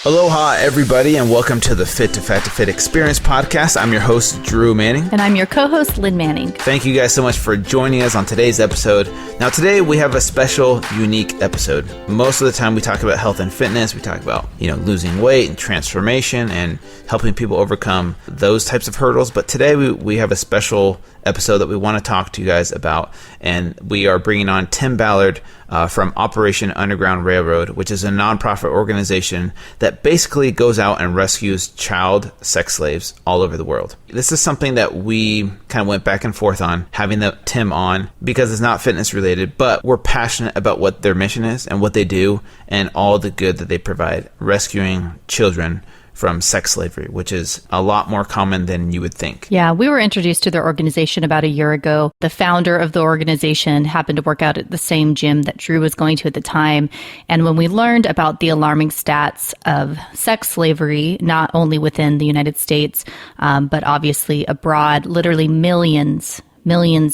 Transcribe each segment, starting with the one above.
Aloha, everybody, and welcome to the Fit to Fat to Fit Experience podcast. I'm your host, Drew Manning. And I'm your co-host, Lynn Manning. Thank you guys so much for joining us on today's episode. Now, today we have a special, unique episode. Most of the time we talk about health and fitness. We talk about, losing weight and transformation and helping people overcome those types of hurdles. But today we have a special episode that we want to talk to you guys about. And we are bringing on Tim Ballard from Operation Underground Railroad, which is a nonprofit organization that basically goes out and rescues child sex slaves all over the world. This is something that we kind of went back and forth on, having Tim on, because it's not fitness related, but we're passionate about what their mission is and what they do and all the good that they provide, rescuing children from sex slavery, which is a lot more common than you would think. Yeah, we were introduced to their organization about a year ago. The founder of the organization happened to work out at the same gym that Drew was going to at the time. And when we learned about the alarming stats of sex slavery, not only within the United States, but obviously abroad, literally millions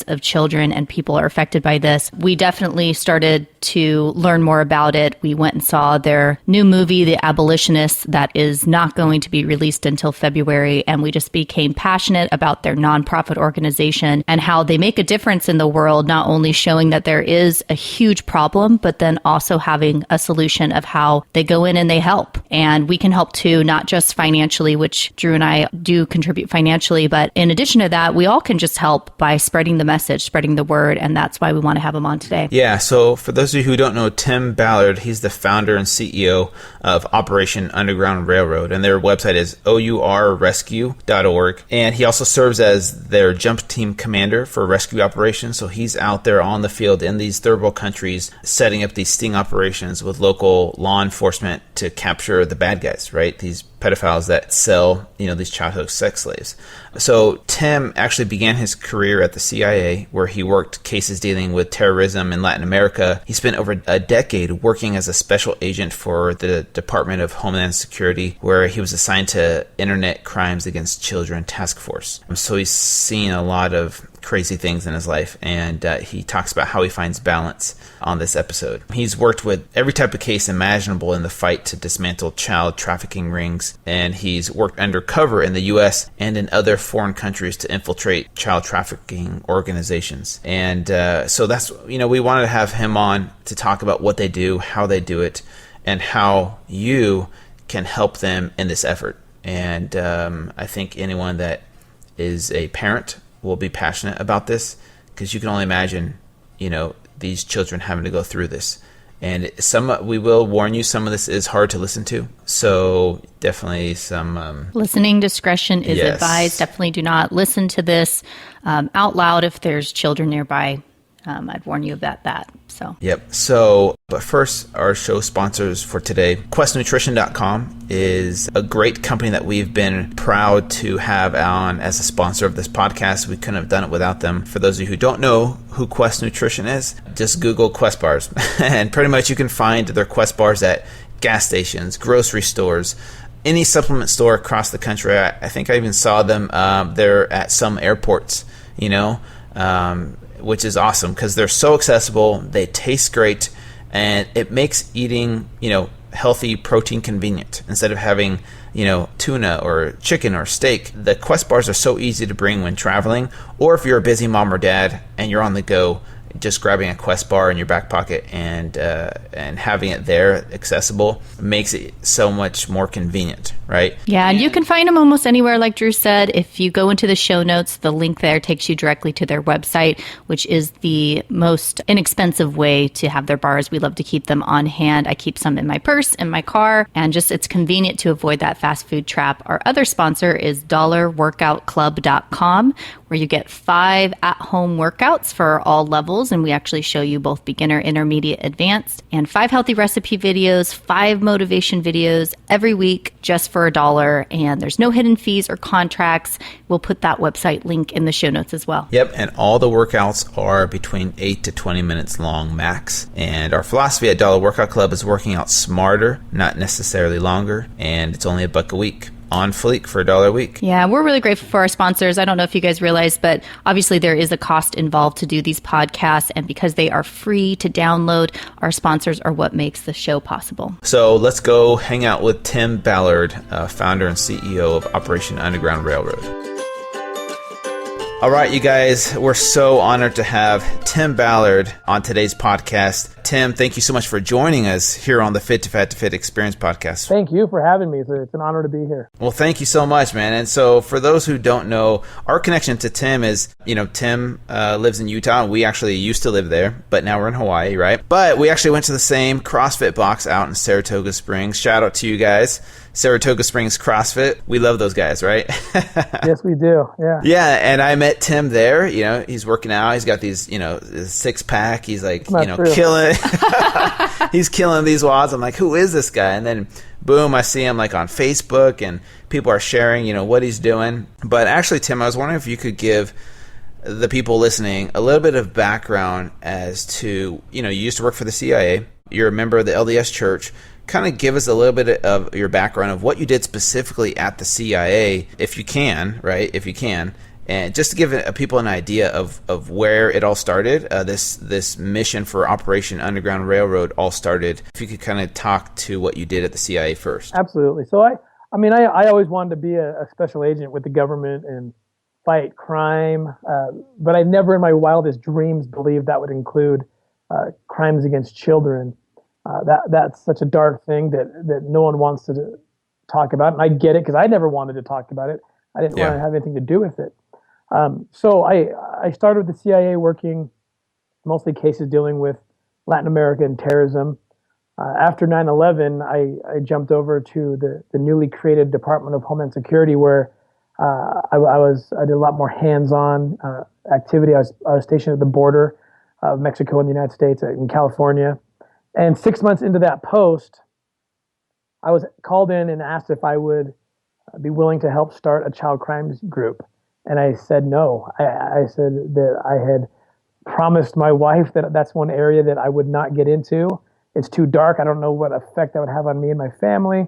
of children and people are affected by this. We definitely started to learn more about it. We went and saw their new movie, The Abolitionists, that is not going to be released until February. And we just became passionate about their nonprofit organization and how they make a difference in the world, not only showing that there is a huge problem, but then also having a solution of how they go in and they help. And we can help too, not just financially, which Drew and I do contribute financially, but in addition to that, we all can just help by spreading the message, spreading the word, and that's why we want to have him on today. Yeah, so for those of you who don't know Tim Ballard, he's the founder and CEO of Operation Underground Railroad, and their website is yourescue.org, and he also serves as their jump team commander for rescue operations, so he's out there on the field in these third world countries setting up these sting operations with local law enforcement to capture the bad guys, right? These pedophiles that sell, these childhood sex slaves. So Tim actually began his career at the CIA, where he worked cases dealing with terrorism in Latin America. He spent over a decade working as a special agent for the Department of Homeland Security, where he was assigned to Internet Crimes Against Children Task Force. So he's seen a lot of crazy things in his life, and he talks about how he finds balance on this episode. He's worked with every type of case imaginable in the fight to dismantle child trafficking rings, and he's worked undercover in the U.S. and in other foreign countries to infiltrate child trafficking organizations. And so that's, we wanted to have him on to talk about what they do, how they do it, and how you can help them in this effort. And I think anyone that is a parent will be passionate about this, because you can only imagine, these children having to go through this. And we will warn you, some of this is hard to listen to. So definitely some listening discretion is advised. Definitely do not listen to this out loud if there's children nearby. I'd warn you about that. Yep. But first, our show sponsors for today, QuestNutrition.com is a great company that we've been proud to have on as a sponsor of this podcast. We couldn't have done it without them. For those of you who don't know who Quest Nutrition is, just Google Quest bars. And pretty much you can find their Quest bars at gas stations, grocery stores, any supplement store across the country. I think I even saw them there at some airports, which is awesome because they're so accessible, they taste great, and it makes eating, healthy protein convenient. Instead of having, tuna or chicken or steak, the Quest bars are so easy to bring when traveling, or if you're a busy mom or dad and you're on the go, just grabbing a Quest bar in your back pocket and having it there accessible makes it so much more convenient, right? Yeah, and you can find them almost anywhere, like Drew said. If you go into the show notes, the link there takes you directly to their website, which is the most inexpensive way to have their bars. We love to keep them on hand. I keep some in my purse, in my car, and it's convenient to avoid that fast food trap. Our other sponsor is dollarworkoutclub.com, where you get 5 at-home workouts for all levels, and we actually show you both beginner, intermediate, advanced, and 5 healthy recipe videos, 5 motivation videos every week just for $1, and there's no hidden fees or contracts. We'll put that website link in the show notes as well. Yep, and all the workouts are between 8 to 20 minutes long max, and our philosophy at Dollar Workout Club is working out smarter, not necessarily longer, and it's only $1 a week. on fleek for $1 a week. Yeah, we're really grateful for our sponsors. I don't know if you guys realize, but obviously there is a cost involved to do these podcasts. And because they are free to download, our sponsors are what makes the show possible. So let's go hang out with Tim Ballard, founder and CEO of Operation Underground Railroad. All right, you guys, we're so honored to have Tim Ballard on today's podcast. Tim, thank you so much for joining us here on the Fit to Fat to Fit Experience podcast. Thank you for having me. It's an honor to be here. Well, thank you so much, man. And so for those who don't know, our connection to Tim is, Tim lives in Utah. And we actually used to live there, but now we're in Hawaii, right? But we actually went to the same CrossFit Box out in Saratoga Springs. Shout out to you guys. Saratoga Springs CrossFit. We love those guys, right? Yes, we do. Yeah. Yeah. And I met Tim there. He's working out. He's got these, his six pack. He's like, killing. He's killing these wads. I'm like, who is this guy? And then boom, I see him like on Facebook and people are sharing, what he's doing. But actually, Tim, I was wondering if you could give the people listening a little bit of background as to, you used to work for the CIA. You're a member of the LDS Church. Kind of give us a little bit of your background of what you did specifically at the CIA, if you can, right? If you can. And just to give people an idea of where it all started, this mission for Operation Underground Railroad all started. If you could kind of talk to what you did at the CIA first. Absolutely. So I always wanted to be a special agent with the government and fight crime, but I never in my wildest dreams believed that would include crimes against children. That's such a dark thing that no one wants to talk about. And I get it because I never wanted to talk about it. I didn't want to have anything to do with it. So I started with the CIA working mostly cases dealing with Latin America and terrorism. After 9/11, I jumped over to the newly created Department of Homeland Security where I did a lot more hands-on activity. I was stationed at the border of Mexico and the United States in California. And 6 months into that post, I was called in and asked if I would be willing to help start a child crimes group. And I said no. I said that I had promised my wife that that's one area that I would not get into. It's too dark. I don't know what effect that would have on me and my family.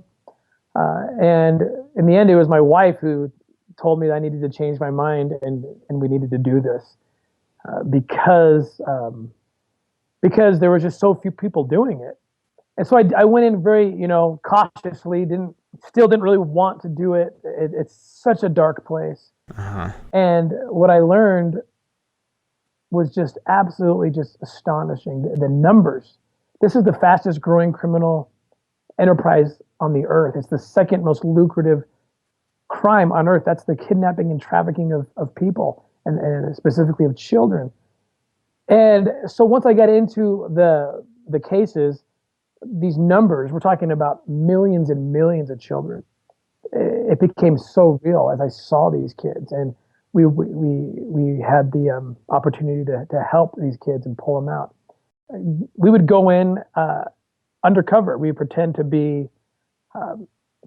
And in the end, it was my wife who told me that I needed to change my mind and we needed to do this because there was just so few people doing it. And so I went in very, cautiously, didn't really want to do it. It's such a dark place. Uh-huh. And what I learned was just absolutely just astonishing. The numbers. This is the fastest growing criminal enterprise on the earth. It's the second most lucrative crime on earth. That's the kidnapping and trafficking of people and specifically of children. And so once I got into the cases, these numbers, we're talking about millions and millions of children. It became so real as I saw these kids, and we had the opportunity to help these kids and pull them out. We would go in undercover. We pretend to be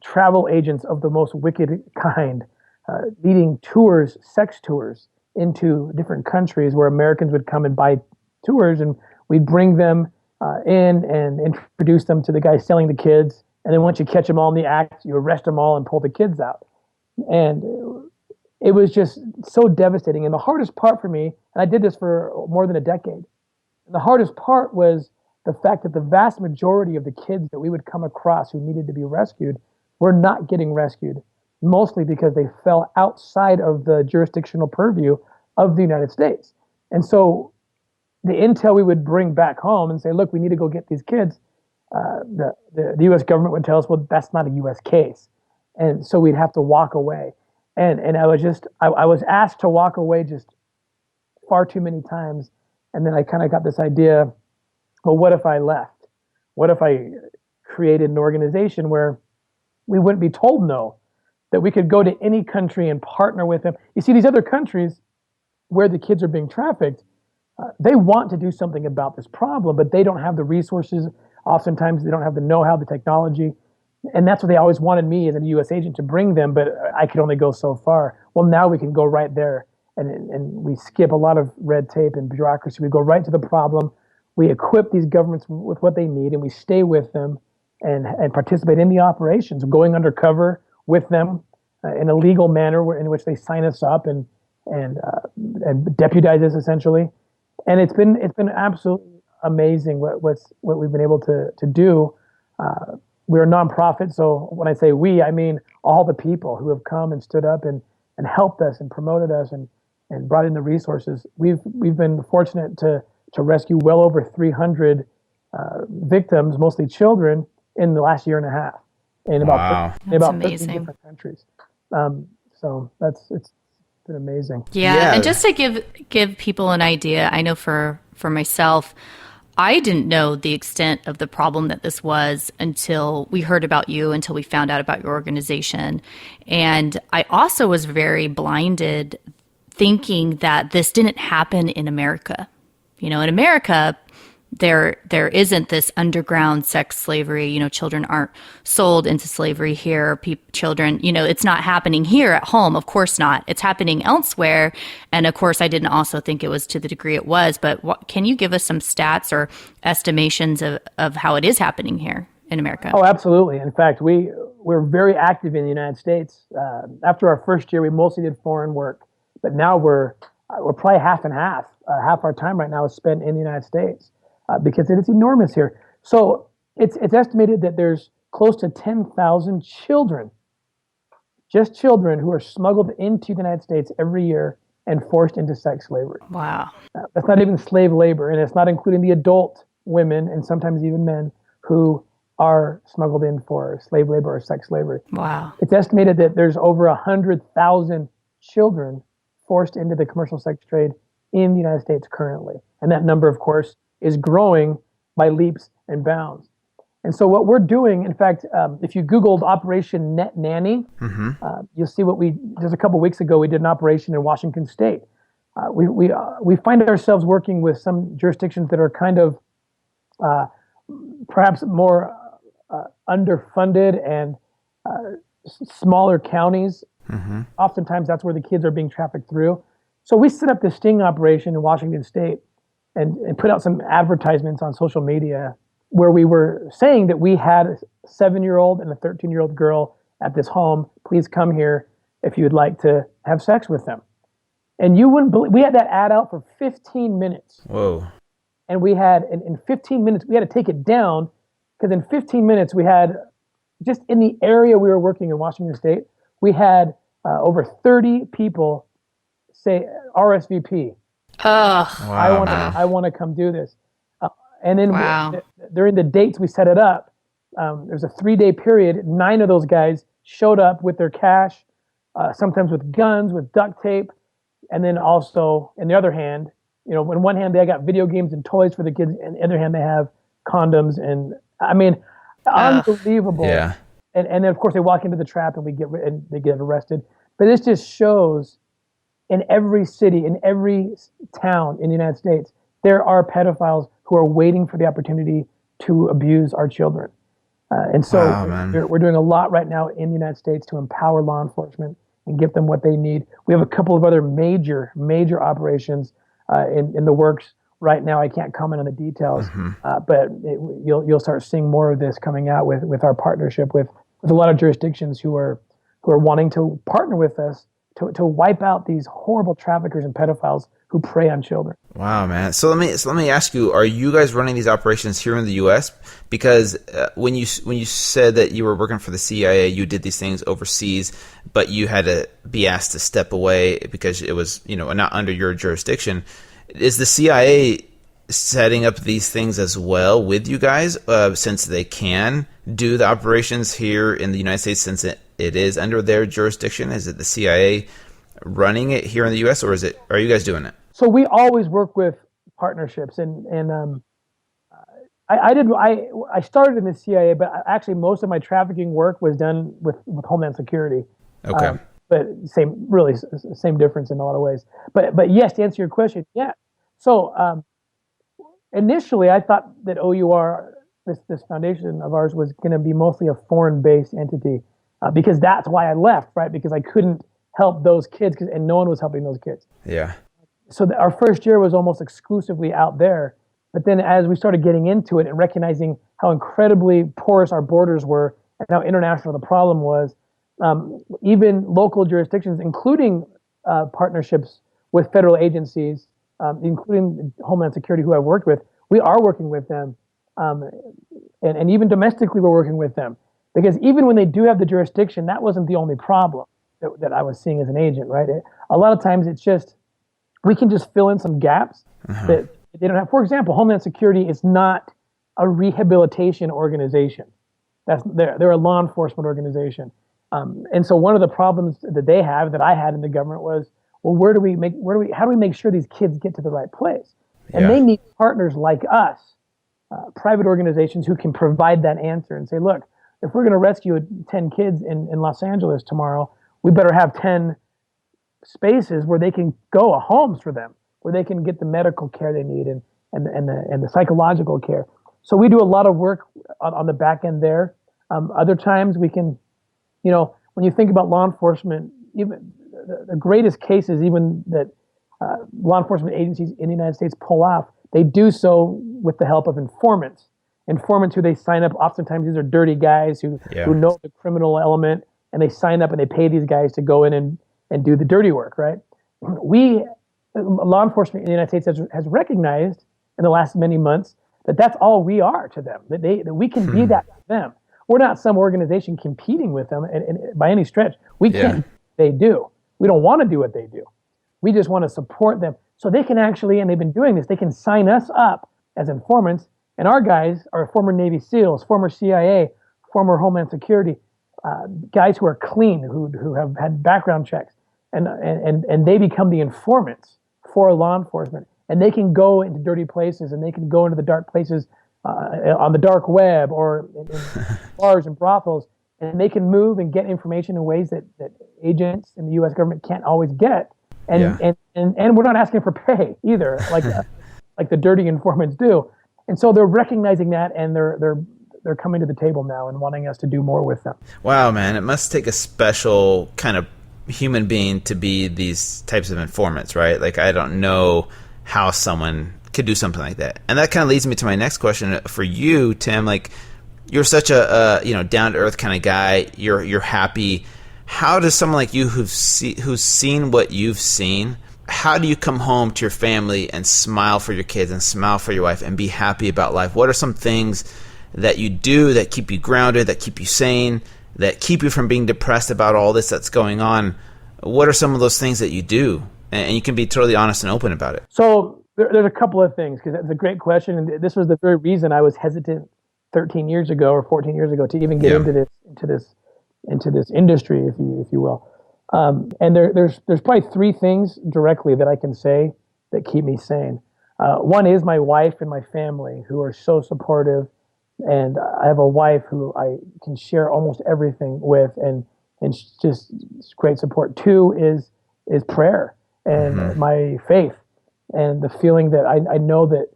travel agents of the most wicked kind, leading tours, sex tours, into different countries where Americans would come and buy tours, and we'd bring them in and introduce them to the guy selling the kids. And then once you catch them all in the act, you arrest them all and pull the kids out. And it was just so devastating. And the hardest part for me, and I did this for more than a decade, the hardest part was the fact that the vast majority of the kids that we would come across who needed to be rescued were not getting rescued, mostly because they fell outside of the jurisdictional purview of the United States. And so the intel we would bring back home and say, look, we need to go get these kids, the U.S. government would tell us, well, that's not a U.S. case. And so we'd have to walk away. And I was asked to walk away just far too many times. And then I kind of got this idea, well, what if I left? What if I created an organization where we wouldn't be told no, that we could go to any country and partner with them? You see, these other countries where the kids are being trafficked, they want to do something about this problem, but they don't have the resources. Oftentimes, they don't have the know-how, the technology. And that's what they always wanted me as a U.S. agent to bring them, but I could only go so far. Well, now we can go right there, and we skip a lot of red tape and bureaucracy. We go right to the problem. We equip these governments with what they need, and we stay with them and participate in the operations, going undercover with them in a legal manner in which they sign us up and deputize us essentially. And it's been absolutely amazing what we've been able to do. We're a nonprofit, so when I say we, I mean all the people who have come and stood up and helped us and promoted us and brought in the resources. We've been fortunate to rescue well over 300 victims, mostly children, in the last year and a half in about 15 different countries. So it's been amazing. Yeah, and just to give people an idea, I know for myself, I didn't know the extent of the problem that this was until we heard about you, until we found out about your organization. And I also was very blinded thinking that this didn't happen in America. In America, there isn't this underground sex slavery. Children aren't sold into slavery here. Children, it's not happening here at home. Of course not. It's happening elsewhere. And of course, I didn't also think it was to the degree it was. But can you give us some stats or estimations of how it is happening here in America? Oh, absolutely. In fact, we're very active in the United States. After our first year, we mostly did foreign work, but now we're probably half and half. Half our time right now is spent in the United States. Because it is enormous here. So it's estimated that there's close to 10,000 children, just children, who are smuggled into the United States every year and forced into sex slavery. Wow. That's not even slave labor, and it's not including the adult women and sometimes even men who are smuggled in for slave labor or sex slavery. Wow. It's estimated that there's over 100,000 children forced into the commercial sex trade in the United States currently. And that number, of course, is growing by leaps and bounds. And so what we're doing, in fact, if you Googled Operation Net Nanny, you'll see just a couple of weeks ago, we did an operation in Washington State. We find ourselves working with some jurisdictions that are kind of perhaps more underfunded and smaller counties. Oftentimes that's where the kids are being trafficked through. So we set up this sting operation in Washington State and put out some advertisements on social media where we were saying that we had a 7-year-old and a 13-year-old girl at this home. Please come here if you'd like to have sex with them. And you wouldn't believe, we had that ad out for 15 minutes. Whoa. And we had, in 15 minutes, we had to take it down because in 15 minutes we had, just in the area we were working in Washington State, we had over 30 people say RSVP. Oh, wow, I want to come do this. And then during the dates we set it up, there's a 3-day period. 9 of those guys showed up with their cash, sometimes with guns, with duct tape. And then also, in the other hand, in one hand they got video games and toys for the kids, and the other hand they have condoms. And I mean, unbelievable. Yeah. And then of course they walk into the trap and they get arrested. But this just shows, in every city, in every town in the United States, there are pedophiles who are waiting for the opportunity to abuse our children. And so we're doing a lot right now in the United States to empower law enforcement and give them what they need. We have a couple of other major operations in the works right now. I can't comment on the details, but you'll start seeing more of this coming out with our partnership with a lot of jurisdictions who are wanting to partner with us to wipe out these horrible traffickers and pedophiles who prey on children. Wow, man. So let me ask you: are you guys running these operations here in the U.S.? Because when you said that you were working for the CIA, you did these things overseas, but you had to be asked to step away because it was not under your jurisdiction. Is the CIA setting up these things as well with you guys, since they can do the operations here in the United States, since it is under their jurisdiction? Is it the CIA running it here in the U.S., or are you guys doing it? So we always work with partnerships, and I started in the CIA, but actually most of my trafficking work was done with Homeland Security. Okay. But same difference in a lot of ways. But yes, to answer your question, yeah. So initially, I thought that OUR, this foundation of ours, was going to be mostly a foreign-based entity, because that's why I left, right? Because I couldn't help those kids, and no one was helping those kids. Yeah. So our first year was almost exclusively out there. But then as we started getting into it and recognizing how incredibly porous our borders were and how international the problem was, even local jurisdictions, including partnerships with federal agencies, including Homeland Security, who I've worked with. We are working with them, and even domestically, we're working with them, because even when they do have the jurisdiction, that wasn't the only problem that I was seeing as an agent, right? A lot of times, it's just we can just fill in some gaps that they don't have. For example, Homeland Security is not a rehabilitation organization. They're a law enforcement organization. And so one of the problems that they have, that I had in the government, was, well, how do we make sure these kids get to the right place? And they need partners like us, private organizations who can provide that answer and say, look, if we're going to rescue 10 kids in Los Angeles tomorrow, we better have 10 spaces where they can go, homes for them, where they can get the medical care they need and the psychological care. So we do a lot of work on the back end there. Other times we can, when you think about law enforcement, even the greatest cases, even that law enforcement agencies in the United States pull off, they do so with the help of informants. Informants who they sign up, oftentimes these are dirty guys who know the criminal element, and they sign up and they pay these guys to go in and do the dirty work, right? Law enforcement in the United States has recognized in the last many months that that's all we are to them, that we can be that to them. We're not some organization competing with them and by any stretch. We can't do what they do. We don't want to do what they do. We just want to support them so they can actually, and they've been doing this, they can sign us up as informants, and our guys are former Navy SEALs, former CIA, former Homeland Security, guys who are clean, who have had background checks, and they become the informants for law enforcement. And they can go into dirty places, and they can go into the dark places on the dark web or in bars and brothels, and they can move and get information in ways that agents in the U.S. government can't always get. And we're not asking for pay either, like the dirty informants do. And so they're recognizing that, and they're coming to the table now and wanting us to do more with them. Wow, man, it must take a special kind of human being to be these types of informants, right? Like, I don't know how someone could do something like that. And that kind of leads me to my next question for you, Tim. Like, you're such a down to earth kind of guy. You're happy. How does someone like you who's seen what you've seen, how do you come home to your family and smile for your kids and smile for your wife and be happy about life? What are some things that you do that keep you grounded, that keep you sane, that keep you from being depressed about all this that's going on? What are some of those things that you do? And you can be totally honest and open about it. So there's a couple of things, because that's a great question. And this was the very reason I was hesitant 13 years ago or 14 years ago to even get into this industry, if you will. And there's probably three things directly that I can say that keep me sane. One is my wife and my family, who are so supportive. And I have a wife who I can share almost everything with, and just great support. Two is prayer and my faith, and the feeling that I know that,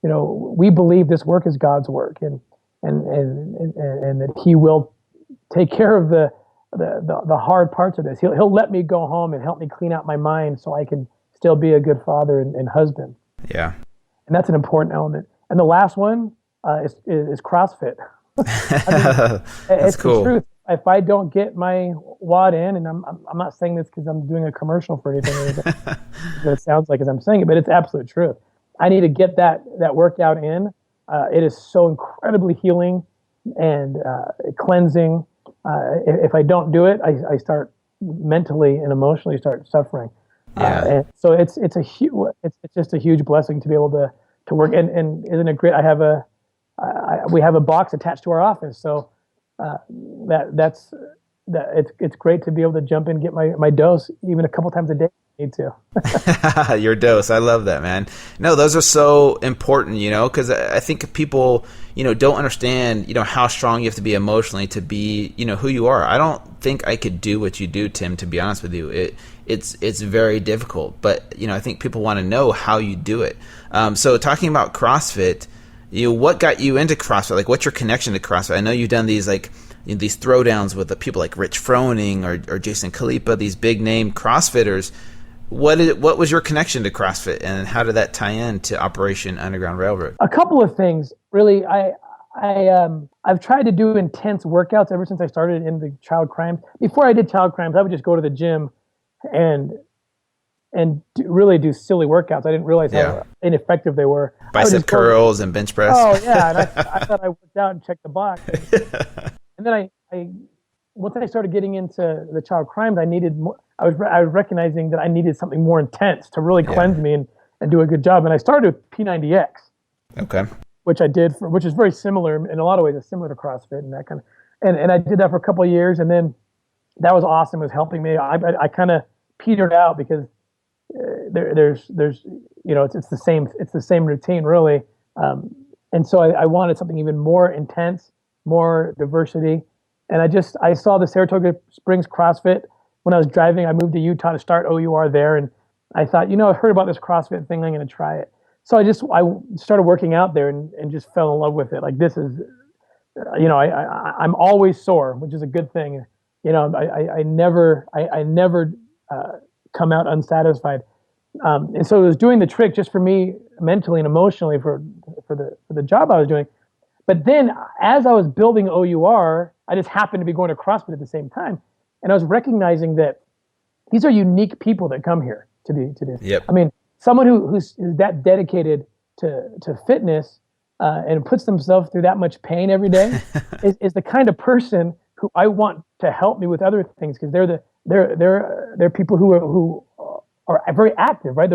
we believe this work is God's work, and that He will take care of the hard parts of this. He'll let me go home and help me clean out my mind so I can still be a good father and husband. Yeah. And that's an important element. And the last one is CrossFit. That's cool. The truth. If I don't get my WOD in, and I'm not saying this because I'm doing a commercial for anything that it sounds like as I'm saying it, but it's absolute truth. I need to get that workout in. It is so incredibly healing and cleansing. If I don't do it, I start mentally and emotionally start suffering. And so it's just a huge blessing to be able to work. And isn't it great? We have a box attached to our office, so it's great to be able to jump in and get my dose even a couple times a day if I need to. Your dose. I love that, man. No, those are so important, because I think people, don't understand, how strong you have to be emotionally to be, who you are. I don't think I could do what you do, Tim, to be honest with you. It's very difficult, but, I think people want to know how you do it. So talking about CrossFit, what got you into CrossFit? Like, what's your connection to CrossFit? I know you've done these these throwdowns with the people like Rich Froning or Jason Khalipa, these big name CrossFitters. What was your connection to CrossFit, and how did that tie in to Operation Underground Railroad? A couple of things, really. I I've tried to do intense workouts ever since I started in the child crimes. Before I did child crimes, I would just go to the gym and really do silly workouts. I didn't realize how ineffective they were. Bicep curls and bench press. Oh yeah, and I thought I worked out and checked the box. And then I once I started getting into the child crimes, I needed more. I was recognizing that I needed something more intense to really cleanse me and do a good job. And I started with P90X. Okay. Which I did which is very similar in a lot of ways. It's similar to CrossFit and that kind of. And I did that for a couple of years, and then that was awesome. It was helping me. I kind of petered out because there's it's the same routine really. And so I wanted something even more intense, more diversity. And I saw the Saratoga Springs CrossFit when I was driving. I moved to Utah to start OUR there, and I thought, I heard about this CrossFit thing. I'm going to try it. So I started working out there and just fell in love with it. Like, this is, I'm always sore, which is a good thing. I never come out unsatisfied. And so it was doing the trick just for me mentally and emotionally for the job I was doing. But then as I was building OUR, I just happened to be going to CrossFit at the same time. And I was recognizing that these are unique people that come here to do this. Yep. I mean, someone who's that dedicated to fitness and puts themselves through that much pain every day is the kind of person who I want to help me with other things, because they're people who are very active, right?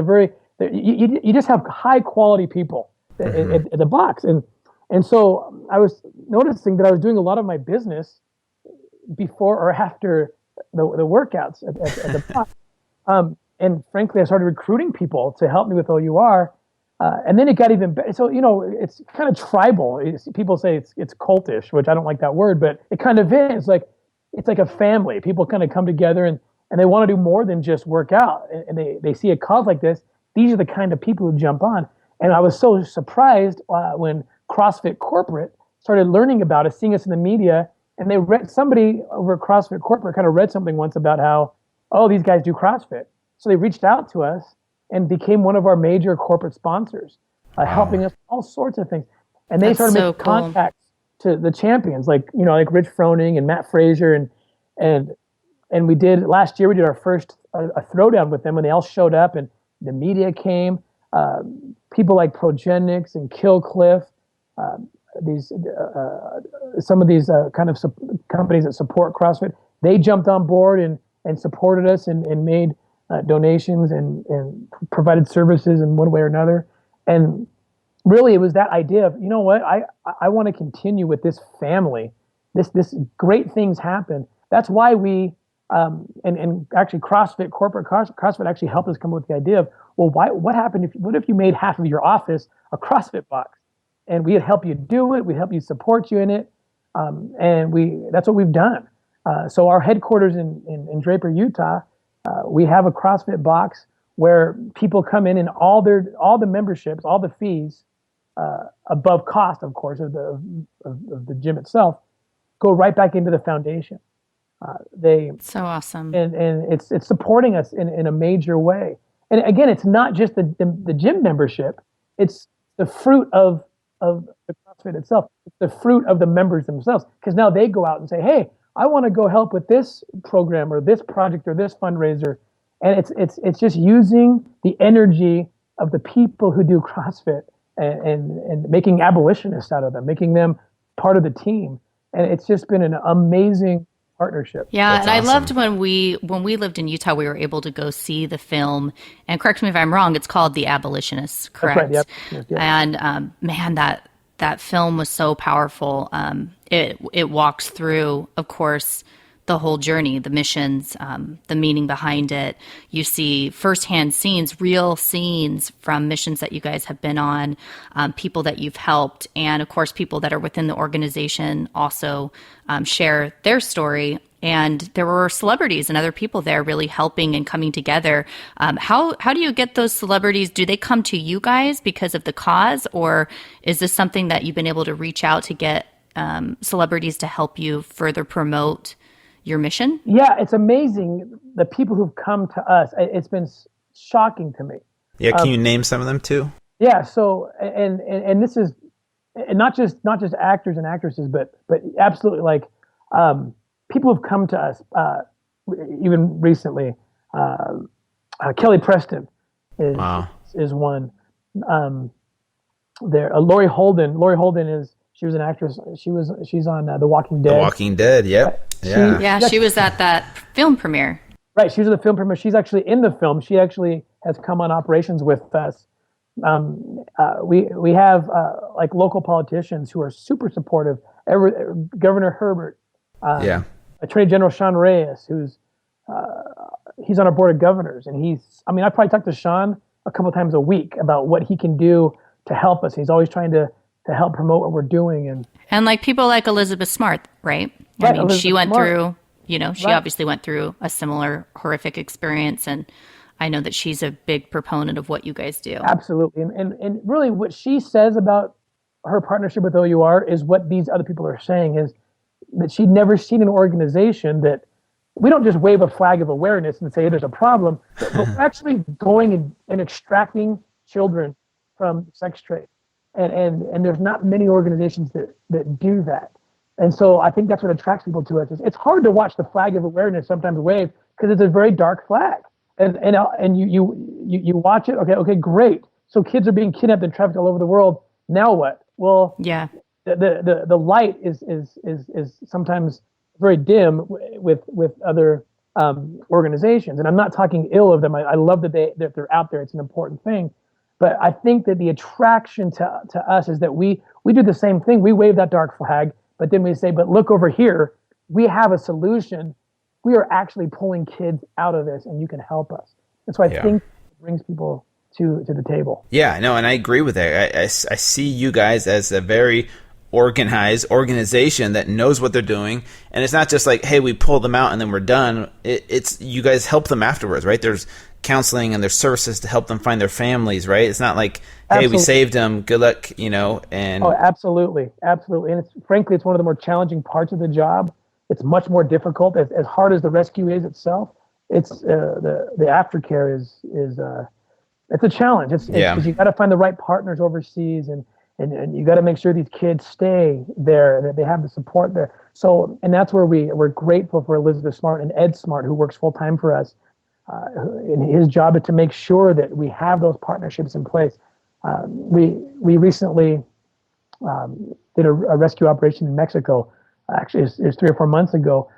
You just have high quality people at the box. And so I was noticing that I was doing a lot of my business before or after the workouts at the box. And frankly, I started recruiting people to help me with OUR. And then it got even better. So, it's kind of tribal. People say it's cultish, which I don't like that word, but it kind of is. It's like a family. People kind of come together and they want to do more than just work out. And they see a cause like this. These are the kind of people who jump on. And I was so surprised when CrossFit Corporate started learning about us, seeing us in the media, and they read, somebody over at CrossFit Corporate kind of read something once about how, these guys do CrossFit. So they reached out to us and became one of our major corporate sponsors, helping us all sorts of things. And they started making contacts to the champions, like Rich Froning and Matt Frazier, and we did last year. We did our first a throwdown with them, and they all showed up, and the media came. People like Progenics and Killcliff, some of these kind of companies that support CrossFit, they jumped on board and supported us and made donations and provided services in one way or another. And really, it was that idea of, I want to continue with this family. This great things happen. That's why we and actually CrossFit corporate CrossFit actually helped us come up with the idea of, well, what if you made half of your office a CrossFit box, and we'd help you do it, we'd help you support you in it, and that's what we've done. So our headquarters in Draper, Utah, we have a CrossFit box where people come in, and all the memberships, all the fees, above cost, of course, of the gym itself, go right back into the foundation. So awesome, and it's supporting us in a major way. And again, it's not just the gym membership; it's the fruit of the CrossFit itself. It's the fruit of the members themselves, because now they go out and say, "Hey, I want to go help with this program or this project or this fundraiser," and it's just using the energy of the people who do CrossFit and making abolitionists out of them, making them part of the team, and it's just been an amazing partnership. Yeah, That's and awesome. I loved when we lived in Utah, we were able to go see the film. And correct me if I'm wrong, it's called The Abolitionists, correct? That's right. Yep. And man, that film was so powerful. It walks through, of course, the whole journey, the missions, the meaning behind it. You see firsthand scenes, real scenes from missions that you guys have been on, people that you've helped, and of course, people that are within the organization also share their story. And there were celebrities and other people there really helping and coming together. How do you get those celebrities? Do they come to you guys because of the cause, or is this something that you've been able to reach out to get celebrities to help you further promote your mission? Yeah, it's amazing the people who've come to us. It's been shocking to me. Yeah, can you name some of them too? Yeah. So, and this is and not just actors and actresses, but absolutely like people have come to us even recently. Kelly Preston is Wow. is one. There, Lori Holden. Lori Holden she was an actress. She's on The Walking Dead. The Walking Dead. Yep. Yeah. Yeah, she was at that film premiere. Right, she was at the film premiere. She's actually in the film. She actually has come on operations with us. We have like local politicians who are super supportive. Governor Herbert, Yeah. Attorney General Sean Reyes, he's on our board of governors, and I probably talk to Sean a couple of times a week about what he can do to help us. He's always trying to help promote what we're doing, And like people like Elizabeth Smart, right? I Right, mean, Elizabeth she went Smart. through, she Right. obviously went through a similar horrific experience, and I know that she's a big proponent of what you guys do. Absolutely, and really what she says about her partnership with OUR is what these other people are saying, is that she'd never seen an organization that we don't just wave a flag of awareness and say there's a problem, but we're actually going and extracting children from sex trade. And there's not many organizations that do that. And so I think that's what attracts people to us. It's hard to watch the flag of awareness sometimes wave because it's a very dark flag. And you watch it, okay, great. So kids are being kidnapped and trafficked all over the world. Now what? Well, Yeah. the light is sometimes very dim with other organizations. And I'm not talking ill of them. I love that they're out there. It's an important thing. But I think that the attraction to us is that we do the same thing. We wave that dark flag, but then we say, but look over here. We have a solution. We are actually pulling kids out of this, and you can help us. And so I think it brings people to the table. Yeah, no, and I agree with that. I see you guys as a very organized organization that knows what they're doing, and it's not just like, hey, we pull them out and then we're done. It's you guys help them afterwards, right? There's counseling and there's services to help them find their families, right? It's not like, hey, Absolutely. we saved them, good luck, and Oh, absolutely. And frankly, it's one of the more challenging parts of the job. It's much more difficult. As hard as the rescue is itself, it's the aftercare is it's a challenge. It's you got to find the right partners overseas, and you got to make sure these kids stay there and that they have the support there. So, and that's where we're grateful for Elizabeth Smart and Ed Smart, who works full time for us. And his job is to make sure that we have those partnerships in place. We recently did a rescue operation in Mexico. Actually, it was 3 or 4 months ago,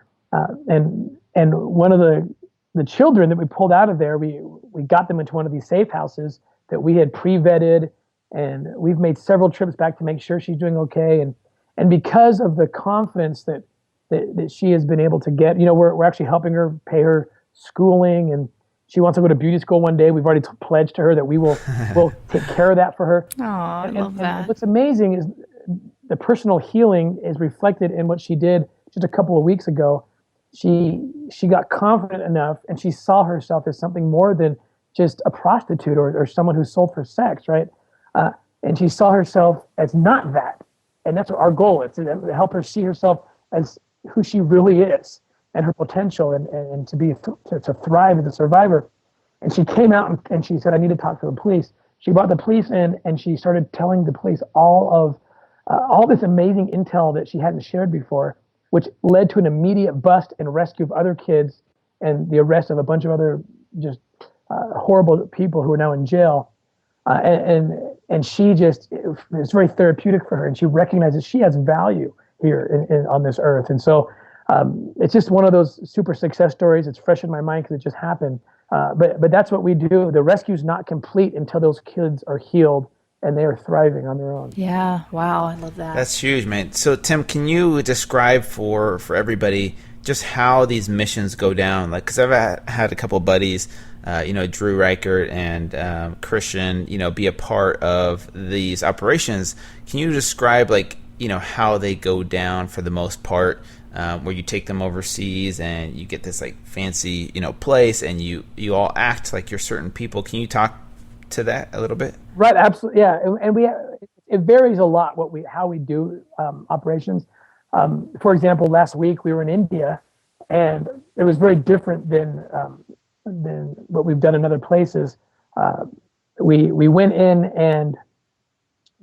and one of the children that we pulled out of there, we got them into one of these safe houses that we had pre-vetted, and we've made several trips back to make sure she's doing okay. And because of the confidence that she has been able to get, we're actually helping her pay her schooling, and she wants to go to beauty school one day. We've already pledged to her that we'll take care of that for her. Oh, I love that. And what's amazing is the personal healing is reflected in what she did just a couple of weeks ago. She got confident enough, and she saw herself as something more than just a prostitute or someone who sold for sex, right? And she saw herself as not that. And that's what our goal is, to help her see herself as who she really is and her potential, and to thrive as a survivor. And she came out and she said, I need to talk to the police. She brought the police in, and she started telling the police all this amazing intel that she hadn't shared before, which led to an immediate bust and rescue of other kids and the arrest of a bunch of other just horrible people who are now in jail. And she just, it's very therapeutic for her, and she recognizes she has value here on this earth. And so it's just one of those super success stories. It's fresh in my mind because it just happened. But that's what we do. The rescue's not complete until those kids are healed and they are thriving on their own. Yeah. Wow. I love that. That's huge, man. So, Tim, can you describe for everybody just how these missions go down? Like, because I've had a couple of buddies, Drew Reichert and Christian, be a part of these operations. Can you describe, how they go down for the most part, where you take them overseas and you get this fancy, place, and you all act like you're certain people? Can you talk to that a little bit? Right, absolutely, yeah, and it varies a lot how we do operations. For example, last week we were in India, and it was very different than what we've done in other places. We went in, and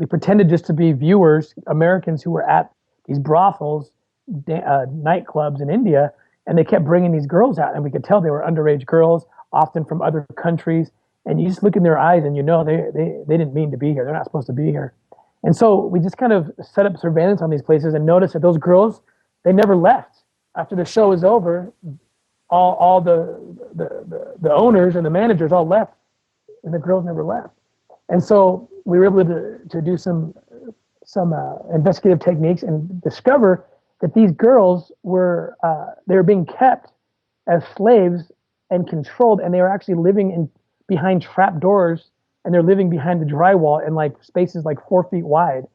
we pretended just to be viewers, Americans who were at these brothels, nightclubs in India, and they kept bringing these girls out, and we could tell they were underage girls, often from other countries. And you just look in their eyes, and they didn't mean to be here. They're not supposed to be here. And so we just kind of set up surveillance on these places and noticed that those girls, they never left. After the show was over, all the owners and the managers all left, and the girls never left. And so we were able to do some investigative techniques and discover that these girls were they were being kept as slaves and controlled, and they were actually living behind trap doors, and they're living behind the drywall in like spaces like 4 feet wide,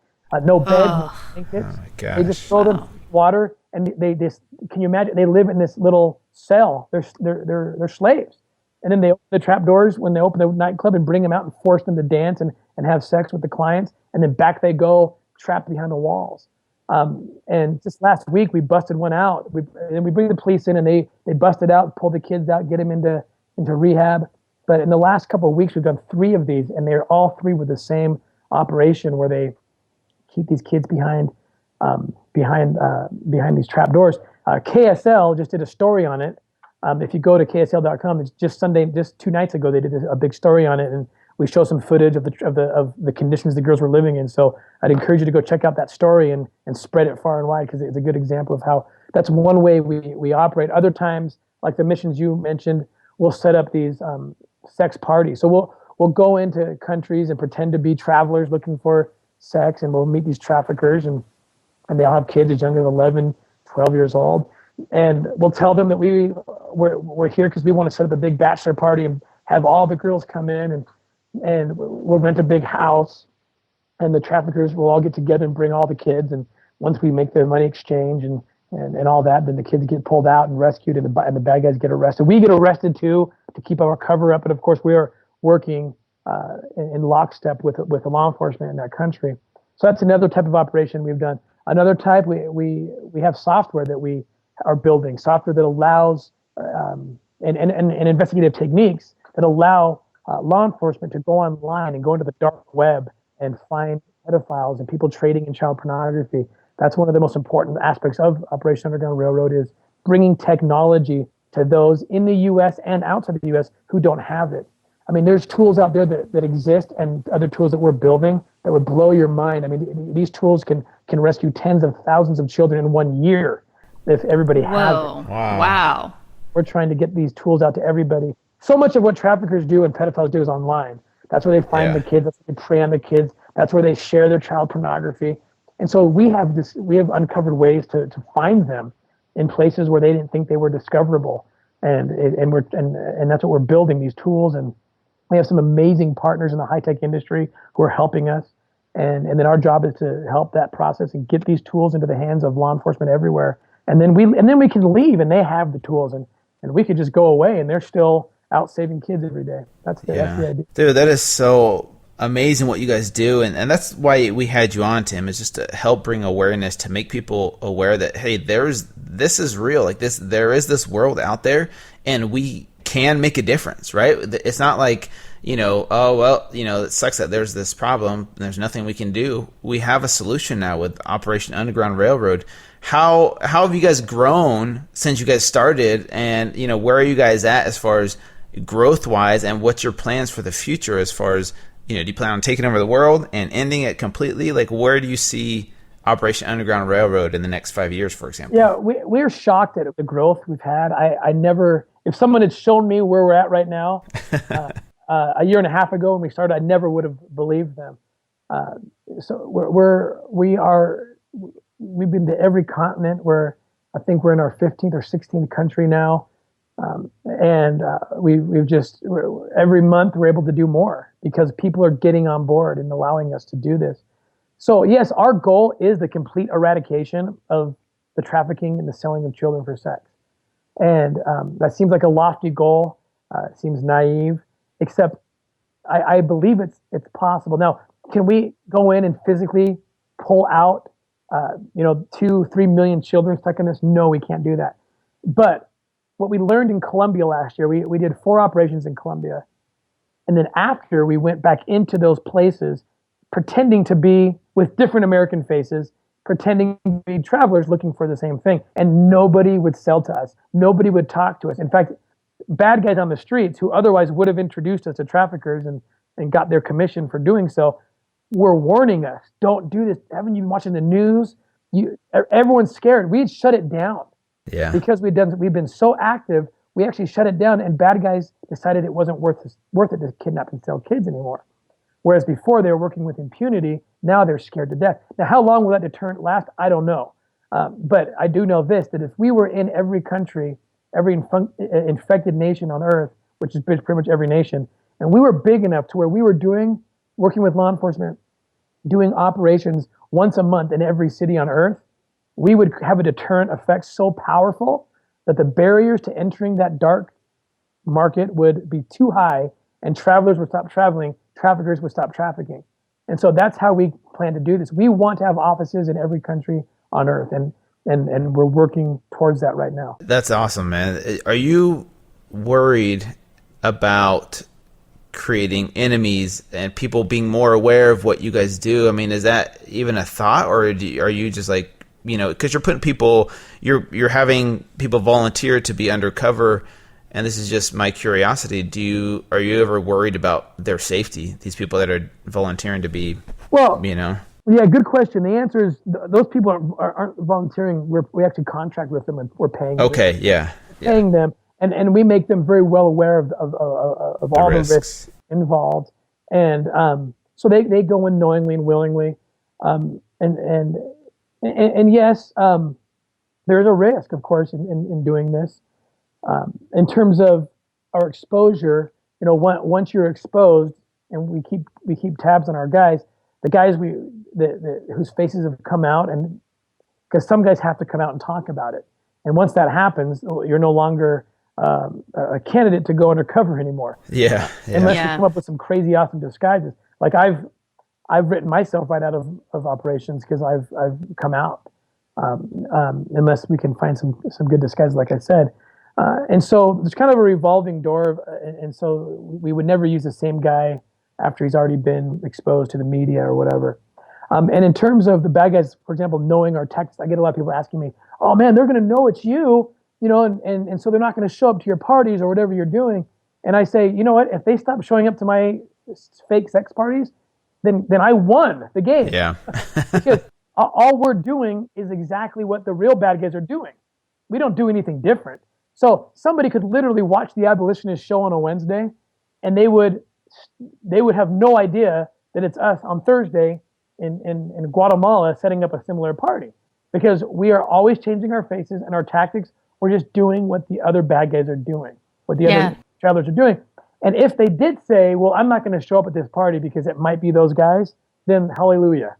no beds, no blankets. Oh my gosh. They just throw them water, and they just, can you imagine? They live in this little cell. They're slaves, and then they open the trap doors when they open the nightclub and bring them out and force them to dance and have sex with the clients, and then back they go, trapped behind the walls. And just last week we busted one out. We bring the police in, and they bust it out, pull the kids out, get them into rehab. But in the last couple of weeks, we've done 3 of these, and they're all 3 with the same operation where they keep these kids behind these trap doors. KSL just did a story on it. If you go to ksl.com, it's just 2 nights ago, they did a big story on it, and we show some footage of the conditions the girls were living in. So I'd encourage you to go check out that story and spread it far and wide, because it's a good example of how that's one way we operate. Other times, like the missions you mentioned, we'll set up these sex parties. So we'll go into countries and pretend to be travelers looking for sex, and we'll meet these traffickers, and they all have kids as young as 11, 12 years old. And we'll tell them that we're here because we want to set up a big bachelor party and have all the girls come in, and we'll rent a big house, and the traffickers will all get together and bring all the kids. And once we make the money exchange and all that, then the kids get pulled out and rescued, and the bad guys get arrested. We get arrested too, to keep our cover up. But of course, we are working in lockstep with the law enforcement in that country. So that's another type of operation we've done. Another type, we have software that we are building, software that allows and investigative techniques that allow law enforcement to go online and go into the dark web and find pedophiles and people trading in child pornography. That's one of the most important aspects of Operation Underground Railroad, is bringing technology to those in the U.S. and outside the U.S. who don't have it. I mean, there's tools out there that exist, and other tools that we're building that would blow your mind. I mean, these tools can rescue tens of thousands of children in 1 year if everybody has it. Wow. We're trying to get these tools out to everybody. So much of what traffickers do and pedophiles do is online. That's where they find the kids. That's where they prey on the kids. That's where they share their child pornography. And so we have uncovered ways to find them in places where they didn't think they were discoverable. And that's what we're building, these tools. And we have some amazing partners in the high-tech industry who are helping us. And then our job is to help that process and get these tools into the hands of law enforcement everywhere. And then we can leave, and they have the tools, and we could just go away, and they're still out saving kids every day. That's the idea. Dude, that is so amazing what you guys do, and that's why we had you on, Tim, is just to help bring awareness, to make people aware that, hey, this is real. Like there is this world out there, and we can make a difference, right? It's not like, it sucks that there's this problem and there's nothing we can do. We have a solution now with Operation Underground Railroad. How have you guys grown since you guys started, and where are you guys at as far as growth wise, and what's your plans for the future as far as, do you plan on taking over the world and ending it completely? Like, where do you see Operation Underground Railroad in the next 5 years, for example? Yeah, we're shocked at the growth we've had. I never, if someone had shown me where we're at right now a year and a half ago when we started, I never would have believed them. So we've been to every continent. I think we're in our 15th or 16th country now. We've just, every month we're able to do more because people are getting on board and allowing us to do this. So yes, our goal is the complete eradication of the trafficking and the selling of children for sex. And that seems like a lofty goal. It seems naive, except I believe it's possible. Now, can we go in and physically pull out 2-3 million children stuck in this? No, we can't do that. But what we learned in Colombia last year, we did 4 operations in Colombia. And then after we went back into those places, pretending to be with different American faces, pretending to be travelers looking for the same thing. And nobody would sell to us. Nobody would talk to us. In fact, bad guys on the streets who otherwise would have introduced us to traffickers and got their commission for doing so were warning us, don't do this. Haven't you been watching the news? Everyone's scared. We had shut it down. Yeah. Because we've been so active, we actually shut it down, and bad guys decided it wasn't worth it to kidnap and sell kids anymore. Whereas before they were working with impunity, now they're scared to death. Now, how long will that deterrent last? I don't know. But I do know this, that if we were in every country, every infected nation on earth, which is pretty much every nation, and we were big enough to where we were working with law enforcement, doing operations once a month in every city on earth, we would have a deterrent effect so powerful that the barriers to entering that dark market would be too high, and travelers would stop traveling, traffickers would stop trafficking. And so that's how we plan to do this. We want to have offices in every country on earth, and we're working towards that right now. That's awesome, man. Are you worried about creating enemies and people being more aware of what you guys do? I mean, is that even a thought, or are you just like, because you're putting people, you're having people volunteer to be undercover, and this is just my curiosity. Are you ever worried about their safety? These people that are volunteering to be, Yeah, good question. The answer is those people aren't volunteering. We actually contract with them and we're paying them. Okay, yeah. Paying them, and we make them very well aware of all the risks involved. And so they go in knowingly and willingly. And yes, there's a risk, of course, in doing this. In terms of our exposure, once you're exposed, and we keep tabs on our guys, the guys whose faces have come out, and because some guys have to come out and talk about it, and once that happens, you're no longer a candidate to go undercover anymore. Yeah. Unless you come up with some crazy awesome disguises. Like I've written myself right out of operations because I've come out, unless we can find some good disguises, like I said. And so there's kind of a revolving door, and so we would never use the same guy after he's already been exposed to the media or whatever. And in terms of the bad guys, for example, knowing our tactics, I get a lot of people asking me, "Oh man, they're going to know it's you, and so they're not going to show up to your parties or whatever you're doing." And I say, you know what? If they stop showing up to my fake sex parties, then I won the game. Yeah. Because all we're doing is exactly what the real bad guys are doing. We don't do anything different. So somebody could literally watch the abolitionist show on a Wednesday, and they would have no idea that it's us on Thursday in Guatemala setting up a similar party, because we are always changing our faces and our tactics. We're just doing what the other bad guys are doing, what the other travelers are doing. And if they did say, well, I'm not going to show up at this party because it might be those guys, then hallelujah.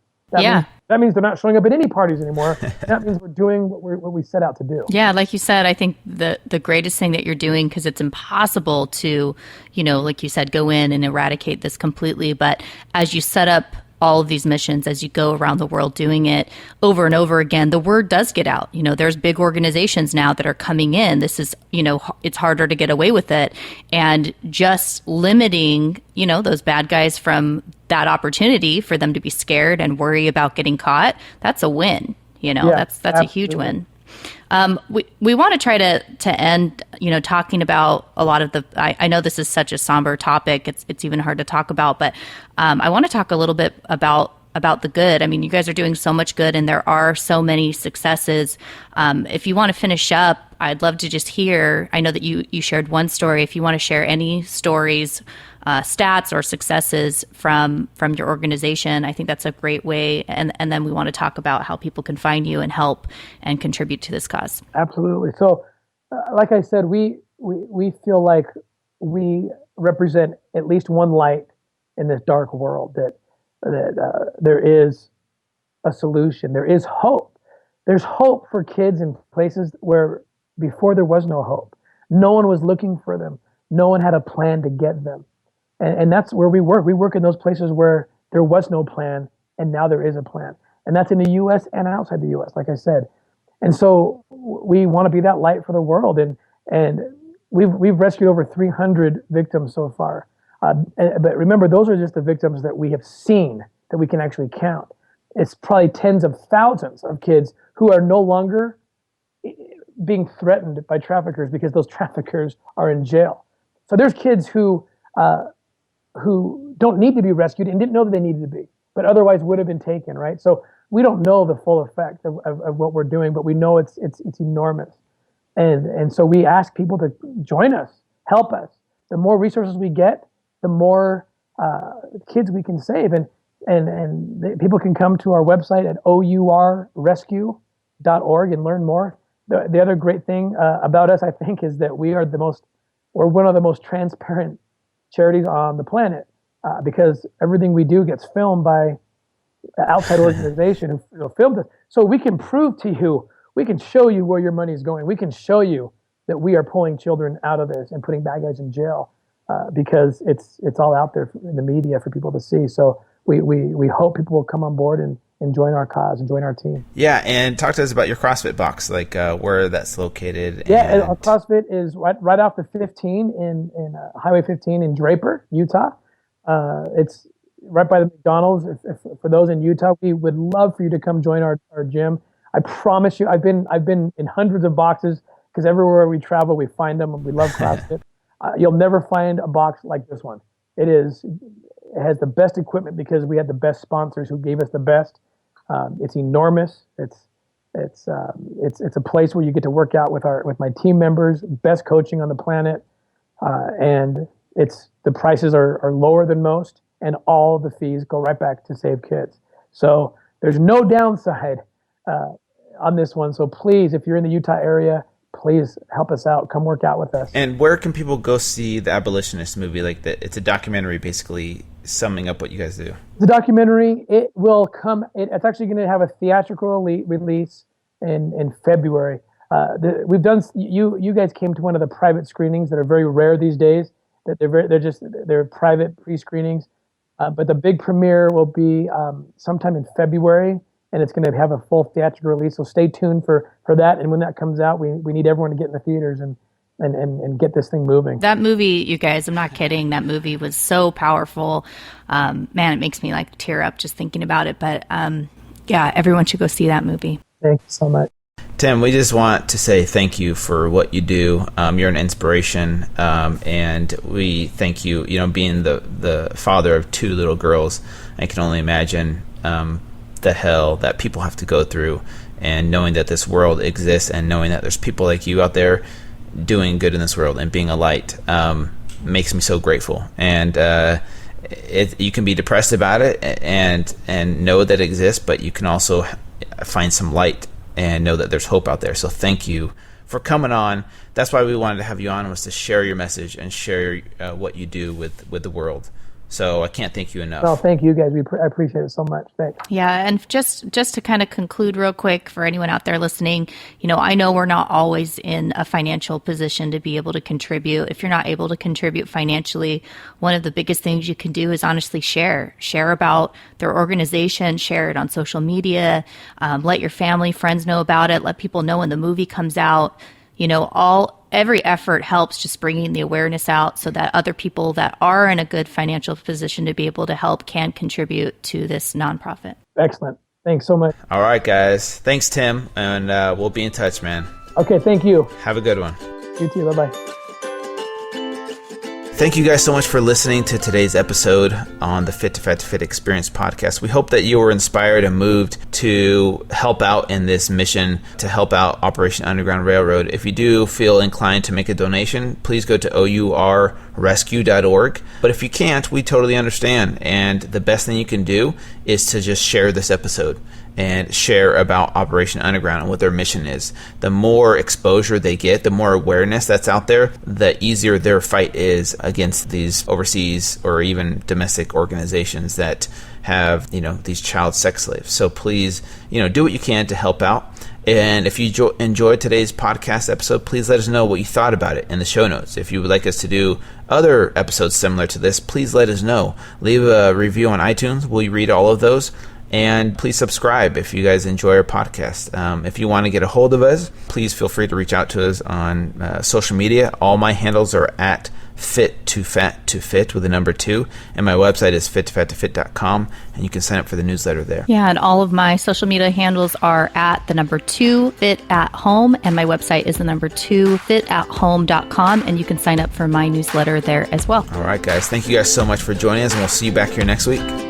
That means they're not showing up at any parties anymore. That means we're doing what we set out to do. Yeah, like you said, I think the greatest thing that you're doing, because it's impossible to, like you said, go in and eradicate this completely. But as you set up all of these missions, as you go around the world doing it over and over again, the word does get out. There's big organizations now that are coming in. This is, it's harder to get away with it. And just limiting, those bad guys from that opportunity for them to be scared and worry about getting caught, that's a win. That's a huge win. We want to try to end, talking about a lot of I know this is such a somber topic. It's even hard to talk about, but I want to talk a little bit about the good. I mean, you guys are doing so much good, and there are so many successes. If you want to finish up, I'd love to just hear. I know that you shared one story. If you want to share any stories, stats or successes from your organization, I think that's a great way. And then we want to talk about how people can find you and help and contribute to this cause. Absolutely. So, like I said, we feel like we represent at least one light in this dark world, that there is a solution. There is hope. There's hope for kids in places where before there was no hope. No one was looking for them. No one had a plan to get them. And that's where we work. We work in those places where there was no plan, and now there is a plan. And that's in the U.S. and outside the U.S., like I said. And so we want to be that light for the world. And we've rescued over 300 victims so far. But remember, those are just the victims that we have seen. that we can actually count. It's probably tens of thousands of kids who are no longer being threatened by traffickers because those traffickers are in jail. So there's kids who don't need to be rescued and didn't know that they needed to be, but otherwise would have been taken, right? So we don't know the full effect of what we're doing, but we know it's enormous. And so we ask people to join us, help us. The more resources we get, the more kids we can save. And people can come to our website at yourescue.org and learn more. The other great thing about us, I think, is that we're one of the most transparent charities on the planet because everything we do gets filmed by an outside organization who filmed us. So we can prove to you, we can show you where your money is going. We can show you that we are pulling children out of this and putting bad guys in jail because it's all out there in the media for people to see. So we hope people will come on board and join our cause and join our team. Yeah, and talk to us about your CrossFit Box, like where that's located. Yeah, our CrossFit is right off the 15 in Highway 15 in Draper, Utah. It's right by the McDonald's. If for those in Utah, we would love for you to come join our gym. I promise you, I've been in hundreds of boxes because everywhere we travel, we find them, and we love CrossFit. You'll never find a box like this one. It has the best equipment because we had the best sponsors who gave us the best. It's enormous. It's a place where you get to work out with my team members, best coaching on the planet, and the prices are lower than most, and all the fees go right back to save kids. So there's no downside on this one. So please, if you're in the Utah area, please help us out. Come work out with us. And where can people go see the Abolitionist movie? It's a documentary basically summing up what you guys do. The documentary, it will come. It's actually going to have a theatrical release in February. We've done. You guys came to one of the private screenings that are very rare these days. That they're private pre-screenings, but the big premiere will be sometime in February, and it's going to have a full theatrical release. So stay tuned for that. And when that comes out, we need everyone to get in the theaters and get this thing moving. That movie, you guys, I'm not kidding. That movie was so powerful. Man, it makes me like tear up just thinking about it. But yeah, everyone should go see that movie. Thank you so much. Tim, we just want to say thank you for what you do. You're an inspiration, and we thank you. Being the father of 2 little girls, I can only imagine the hell that people have to go through, and knowing that this world exists, and knowing that there's people like you out there doing good in this world and being a light makes me so grateful. And you can be depressed about it and know that it exists, but you can also find some light and know that there's hope out there. So thank you for coming on. That's why we wanted to have you on, was to share your message and share what you do with the world. So I can't thank you enough. Well, thank you guys. I appreciate it so much. Thanks. Yeah, and just to kind of conclude real quick for anyone out there listening, I know we're not always in a financial position to be able to contribute. If you're not able to contribute financially, one of the biggest things you can do is honestly share about their organization, share it on social media, let your family, friends know about it, let people know when the movie comes out. Every effort helps, just bringing the awareness out so that other people that are in a good financial position to be able to help can contribute to this nonprofit. Excellent. Thanks so much. All right, guys. Thanks, Tim. And we'll be in touch, man. Okay. Thank you. Have a good one. You too. Bye-bye. Thank you guys so much for listening to today's episode on the Fit to Fat to Fit Experience podcast. We hope that you were inspired and moved to help out in this mission to help out Operation Underground Railroad. If you do feel inclined to make a donation, please go to yourescue.org. But if you can't, we totally understand. And the best thing you can do is to just share this episode and share about Operation Underground and what their mission is. The more exposure they get, the more awareness that's out there, the easier their fight is against these overseas or even domestic organizations that have, these child sex slaves. So please, do what you can to help out. And if you enjoyed today's podcast episode, please let us know what you thought about it in the show notes. If you would like us to do other episodes similar to this, please let us know. Leave a review on iTunes. We'll read all of those. And please subscribe if you guys enjoy our podcast. If you want to get a hold of us, please feel free to reach out to us on social media. All my handles are at fit to fat to fit with the number 2. And my website is fit2fat2fit.com, and you can sign up for the newsletter there. Yeah, and all of my social media handles are at the number 2 fit at home, and my website is the number 2 fitathome.com, and you can sign up for my newsletter there as well. All right, guys. Thank you guys so much for joining us, and we'll see you back here next week.